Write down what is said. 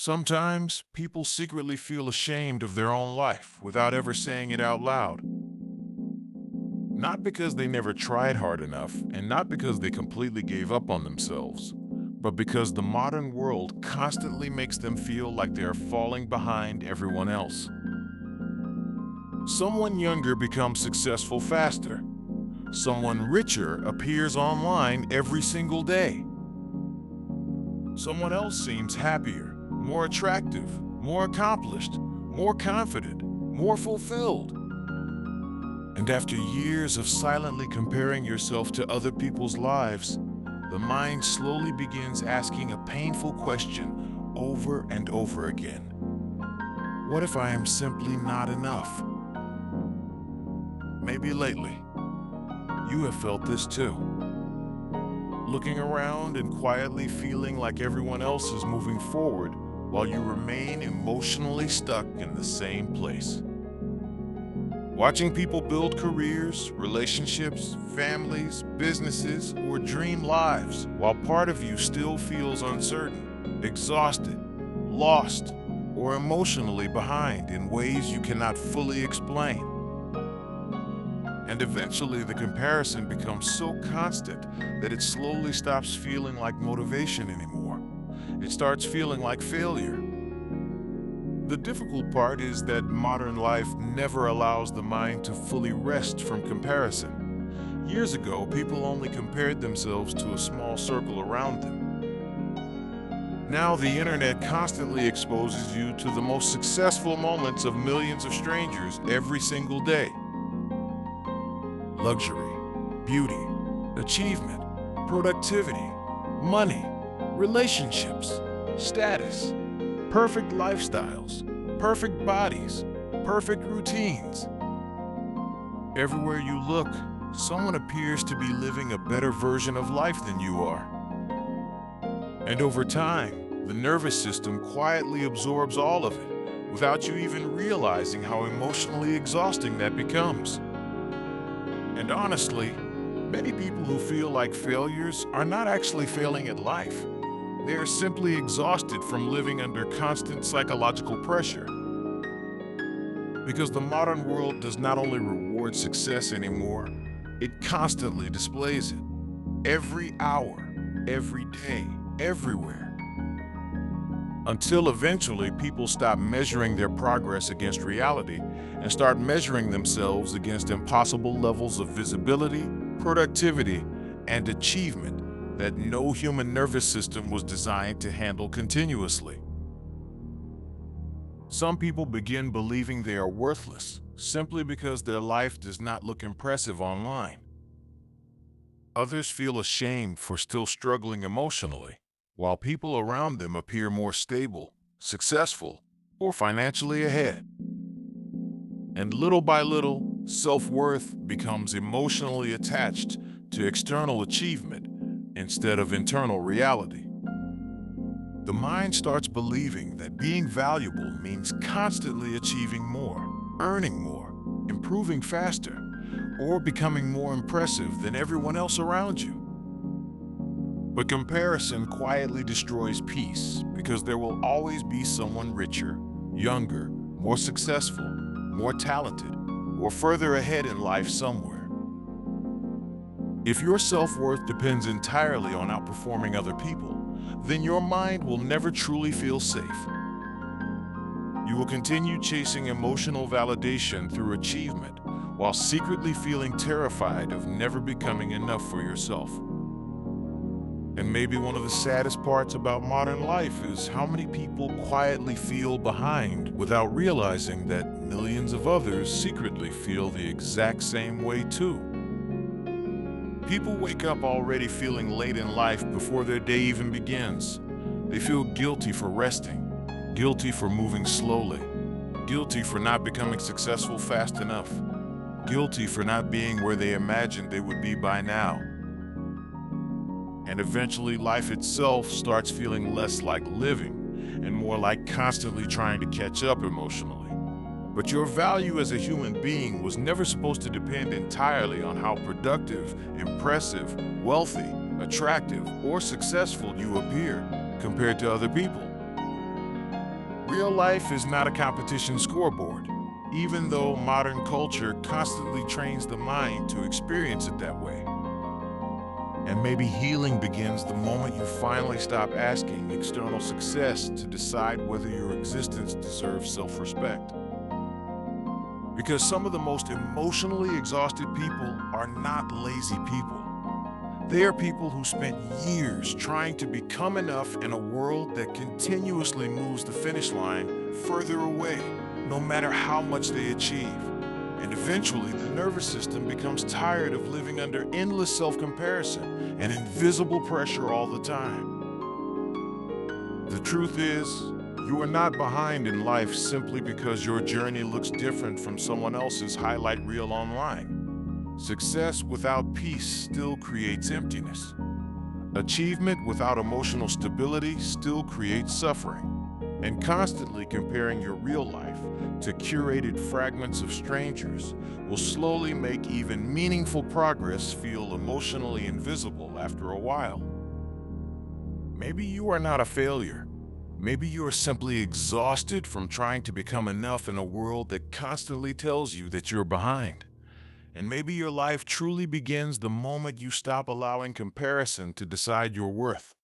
Sometimes people secretly feel ashamed of their own life without ever saying it out loud. Not because they never tried hard enough, and not because they completely gave up on themselves, but because the modern world constantly makes them feel like they are falling behind everyone else. Someone younger becomes successful faster. Someone richer appears online every single day. Someone else seems happier, more attractive, more accomplished, more confident, more fulfilled. And after years of silently comparing yourself to other people's lives, the mind slowly begins asking a painful question over and over again. What if I am simply not enough? Maybe lately, you have felt this too. Looking around and quietly feeling like everyone else is moving forward while you remain emotionally stuck in the same place. Watching people build careers, relationships, families, businesses, or dream lives while part of you still feels uncertain, exhausted, lost, or emotionally behind in ways you cannot fully explain. And eventually the comparison becomes so constant that it slowly stops feeling like motivation anymore. It starts feeling like failure. The difficult part is that modern life never allows the mind to fully rest from comparison. Years ago, people only compared themselves to a small circle around them. Now the internet constantly exposes you to the most successful moments of millions of strangers every single day. Luxury, beauty, achievement, productivity, money, relationships, status, perfect lifestyles, perfect bodies, perfect routines. Everywhere you look, someone appears to be living a better version of life than you are. And over time, the nervous system quietly absorbs all of it without you even realizing how emotionally exhausting that becomes. And honestly, many people who feel like failures are not actually failing at life. They are simply exhausted from living under constant psychological pressure. Because the modern world does not only reward success anymore, it constantly displays it. Every hour, every day, everywhere. Until eventually people stop measuring their progress against reality and start measuring themselves against impossible levels of visibility, productivity, and achievement that no human nervous system was designed to handle continuously. Some people begin believing they are worthless simply because their life does not look impressive online. Others feel ashamed for still struggling emotionally, while people around them appear more stable, successful, or financially ahead. And little by little, self-worth becomes emotionally attached to external achievement instead of internal reality. The mind starts believing that being valuable means constantly achieving more, earning more, improving faster, or becoming more impressive than everyone else around you. But comparison quietly destroys peace because there will always be someone richer, younger, more successful, more talented, or further ahead in life somewhere. If your self-worth depends entirely on outperforming other people, then your mind will never truly feel safe. You will continue chasing emotional validation through achievement while secretly feeling terrified of never becoming enough for yourself. And maybe one of the saddest parts about modern life is how many people quietly feel behind without realizing that millions of others secretly feel the exact same way too. People wake up already feeling late in life before their day even begins. They feel guilty for resting, guilty for moving slowly, guilty for not becoming successful fast enough, guilty for not being where they imagined they would be by now. And eventually life itself starts feeling less like living and more like constantly trying to catch up emotionally. But your value as a human being was never supposed to depend entirely on how productive, impressive, wealthy, attractive, or successful you appear compared to other people. Real life is not a competition scoreboard, even though modern culture constantly trains the mind to experience it that way. And maybe healing begins the moment you finally stop asking external success to decide whether your existence deserves self-respect. Because some of the most emotionally exhausted people are not lazy people. They are people who spent years trying to become enough in a world that continuously moves the finish line further away, no matter how much they achieve. And eventually, the nervous system becomes tired of living under endless self-comparison and invisible pressure all the time. The truth is, you are not behind in life simply because your journey looks different from someone else's highlight reel online. Success without peace still creates emptiness. Achievement without emotional stability still creates suffering. And constantly comparing your real life to curated fragments of strangers will slowly make even meaningful progress feel emotionally invisible after a while. Maybe you are not a failure. Maybe you are simply exhausted from trying to become enough in a world that constantly tells you that you're behind. And maybe your life truly begins the moment you stop allowing comparison to decide your worth.